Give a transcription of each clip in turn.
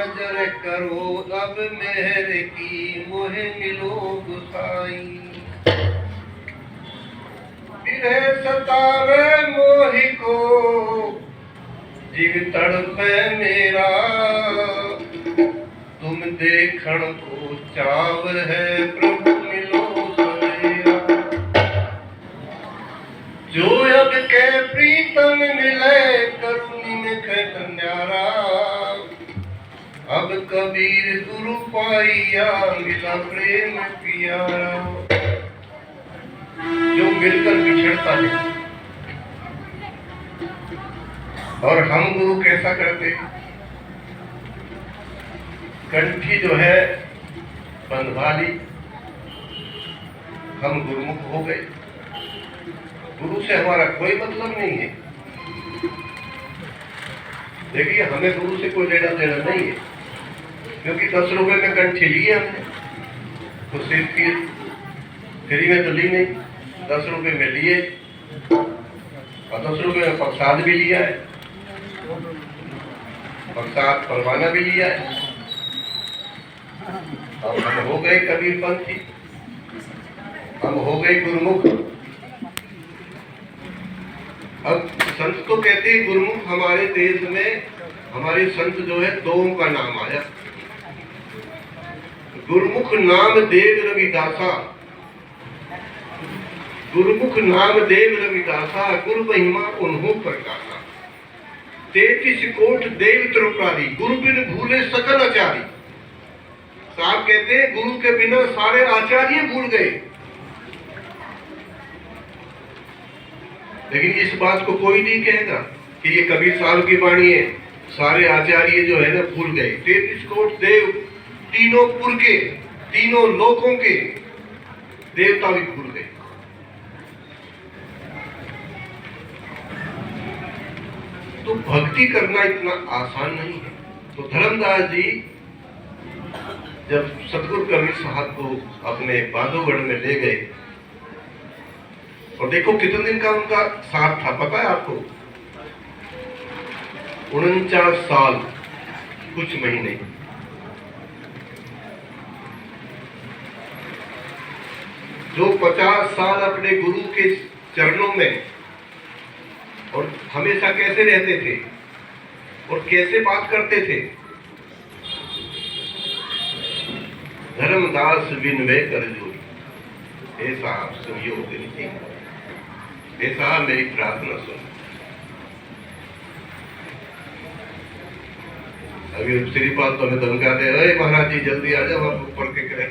नजर करो अब मेहर की मोहे मिलो गुसाई। फिरे सतावे मोहि को जीव तड़पे मेरा, तुम देखण को चाव है प्रभु मिलो सवेरा। जो अब के प्रीतम मिले करुणी निखट न्यारा, अब कबीर गुरु पाइया मिला प्रेम प्यारा। जो मिलकर बिछड़ता है और हम गुरु कैसा करते, कंठी जो है बंधवा ली, हम गुरुमुख हो गए। गुरु से हमारा कोई मतलब नहीं है। देखिए हमें गुरु से कोई लेना देना नहीं है, क्योंकि 10 रुपए में कंठी ली हमने तो सिर्फ फ्री में तो ली नहीं, 10 रुपए में लिए और 10 रुपए में प्रसाद भी लिया है, प्रसाद परवाना भी लिया है। अब हम हो गए कबीरपंथी, हम हो गए गुरुमुख। अब संत तो कहते हैं गुरुमुख। हमारे देश में हमारे संत जो है दो का नाम आया, गुरुमुख नाम देव रविदासा, गुरुमुख नाम देव रविदासा, गुरु महिमा उन्हों प्रकाशा। 33 कोट देव त्रिपुरारी, गुरु बिन भूले सकल आचार्य। साहब कहते हैं गुरु के बिना सारे आचार्य भूल गए। लेकिन इस बात को कोई नहीं कहेगा कि ये कबीर साहब की वाणी है, सारे आचार्य जो है ना भूल गए। 33 कोट देव, तीनों पुर के, तीनों लोकों के देवता भी भूल गए। तो भक्ति करना इतना आसान नहीं है। तो धर्मदास जी जब सतगुरु कबीर साहब को अपने बांधवगढ़ में ले गए, और देखो कितने दिन का उनका साथ था पता है आपको, 49 साल कुछ महीने। जो 50 साल अपने गुरु के चरणों में और हमेशा कैसे रहते थे और कैसे बात करते थे। धर्मदास विनय कर जोड़ी, ऐसा आप सुनियो नहीं, ऐसा मेरी प्रार्थना सुन। अभी श्रीपाद तो हमें धमकाते हैं, अरे महाराज जी जल्दी आ जाओ, आप ऊपर के करें।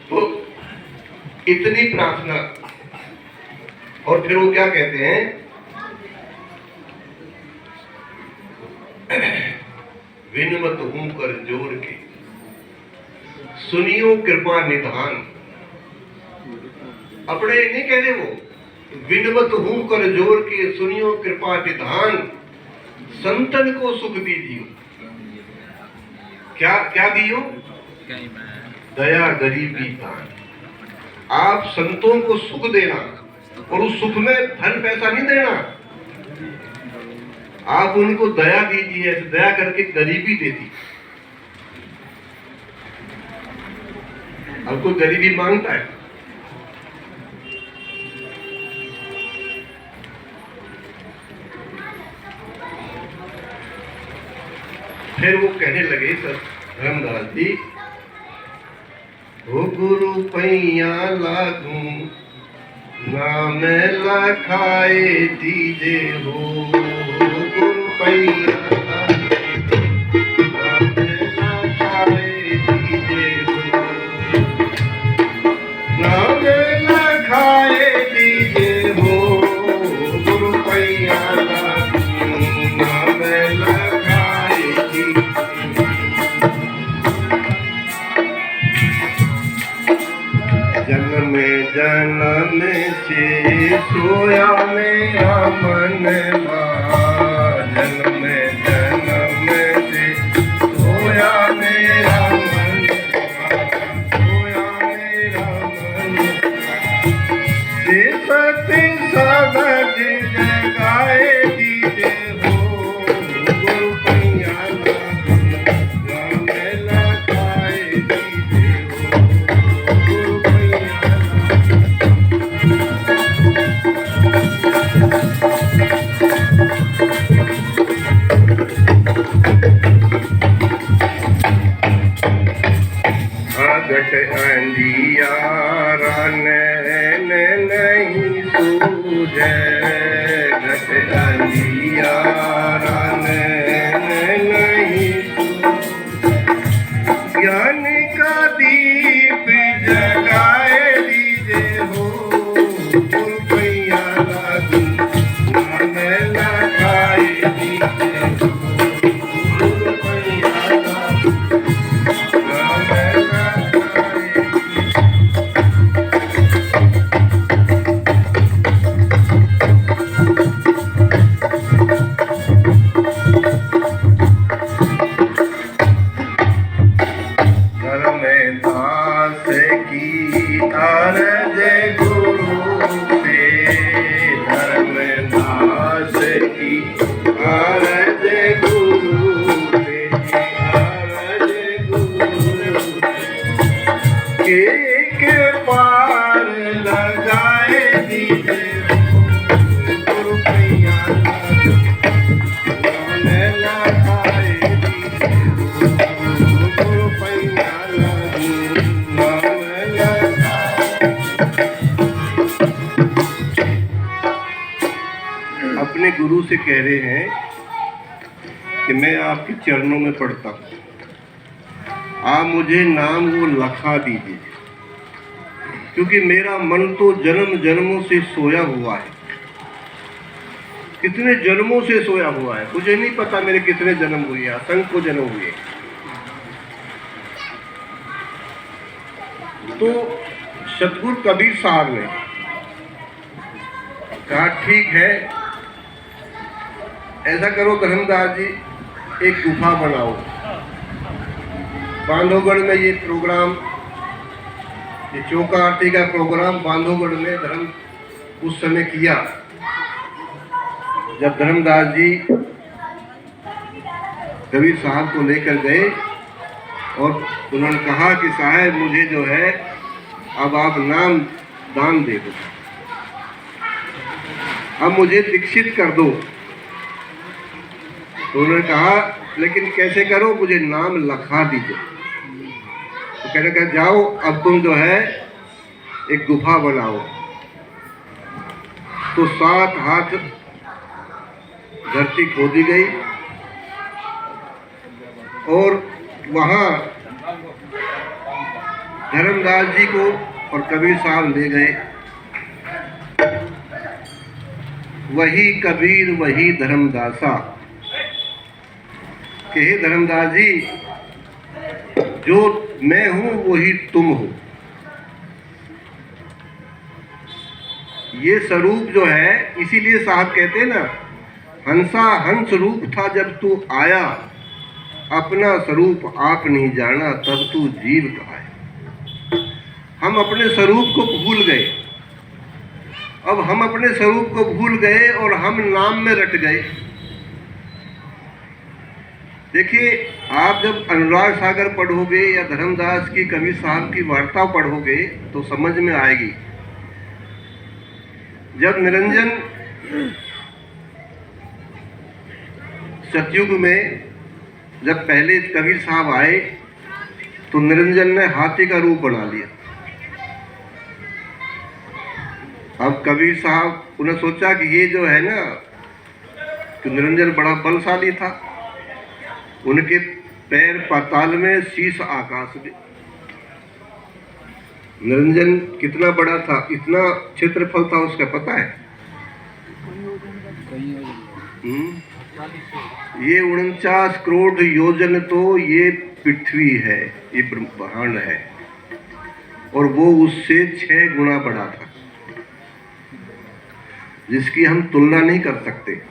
तो इतनी प्रार्थना, और फिर वो क्या कहते हैं, विनमत हूं कर जोर के सुनियो कृपा निधान। अपने नहीं कहते वो, विनमत हूं कर जोर के सुनियो कृपा निधान, संतन को सुख दीजियो। क्या क्या दियो? दया गरीबी दान। आप संतों को सुख देना, और उस सुख में धन पैसा नहीं देना, आप उनको दया दीजिए। दया करके गरीबी दे दी। अब कोई गरीबी मांगता है? फिर वो कहने लगे सर धर्मदास जी, ओ गुरु पैया लागू नाम लखाए दीजे हो, गुरु पैया नाम लखाए दीजे हो, नाम लखाए दीजे हो, गुरु पैया नाम लखाए दीजे। जन्म जन्म से सोया मेरा मन, जन्म जन्म से सोया मेरा मन, सोया मेरा मन। सत्य सदज जगाए दीजे हो, अंधियारा नहीं ज्ञान का दीप जगाए दीजे हो रुपया लागू मन लगाए दीजे हो रुपया लागू मन लगाए दास की अरज गुरु से धर्मदास की अरज गुरु से अरज गुरु के पार लगाए दीजिए रुपया मन लगाए दीजिए रुपया अपने गुरु से कह रहे हैं कि मैं आपके चरणों में पढ़ता हूँ, आप मुझे नाम वो लखा दीजिए, क्योंकि मेरा मन तो जन्म जन्मों से सोया हुआ है। कितने जन्मों से सोया हुआ है मुझे नहीं पता, मेरे कितने जन्म हुए, असंख्य जन्म हुए। तो सतगुरु कबीर साहब ने कहा ठीक है, ऐसा करो धर्मदास जी, एक गुफा बनाओ। बांधवगढ़ में ये प्रोग्राम, ये चौका आरती का प्रोग्राम बांधवगढ़ में धर्म उस समय किया, जब धर्मदास जी कबीर साहब को लेकर गए और उन्होंने कहा कि साहब मुझे जो है अब आप नाम दान दे दो, अब मुझे दीक्षित कर दो। तो उन्होंने कहा लेकिन कैसे करो, मुझे नाम लखा दीजिए। तो कहने का जाओ अब तुम जो है एक गुफा बनाओ। तो 7 हाथ धरती खोदी गई और वहाँ धर्मदास जी को और कबीर साहब ले गए। वही कबीर वही धर्मदासा कि हे धर्मदास जी, जो मैं हूं वही तुम हो। ये स्वरूप जो है, इसीलिए साहब कहते हैं ना, हंसा हंस रूप था जब तू आया, अपना स्वरूप आप नहीं जाना तब तू जीव कहा है। हम अपने स्वरूप को भूल गए। अब हम अपने स्वरूप को भूल गए और हम नाम में रट गए। देखिए, आप जब अनुराग सागर पढ़ोगे या धर्मदास की कबीर साहब की वार्ता पढ़ोगे तो समझ में आएगी। जब निरंजन सतयुग में जब पहले कबीर साहब आए तो निरंजन ने हाथी का रूप बना लिया। अब कबीर साहब उन्हें सोचा कि ये जो है ना, तो निरंजन बड़ा बलशाली था, उनके पैर पाताल में, शीश आकाश में। निरंजन कितना बड़ा था, इतना क्षेत्रफल था उसका पता है? ये 49 करोड़ योजन तो ये पृथ्वी है, ये ब्रह्मांड है, और वो उससे 6 गुना बड़ा था, जिसकी हम तुलना नहीं कर सकते।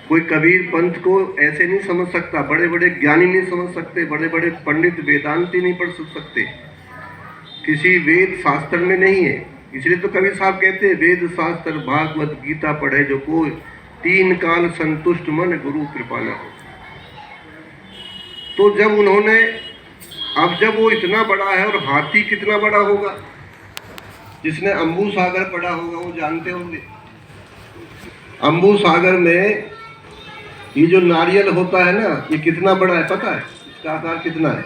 कोई कबीर पंथ को ऐसे नहीं समझ सकता, बड़े बड़े ज्ञानी नहीं समझ सकते, बड़े बड़े पंडित वेदांती नहीं पढ़ सकते, किसी वेद शास्त्र में नहीं है। इसलिए तो कबीर साहब कहते हैं, वेद शास्त्र भागवत गीता पढ़े जो कोई, 3 काल संतुष्ट मन गुरु कृपा न हो। तो जब उन्होंने, अब जब वो इतना बड़ा है, और हाथी कितना बड़ा होगा, जिसने अम्बू सागर पढ़ा होगा वो जानते होंगे। अम्बू सागर में ये जो नारियल होता है ना, ये कितना बड़ा है पता है? इसका आकार कितना है?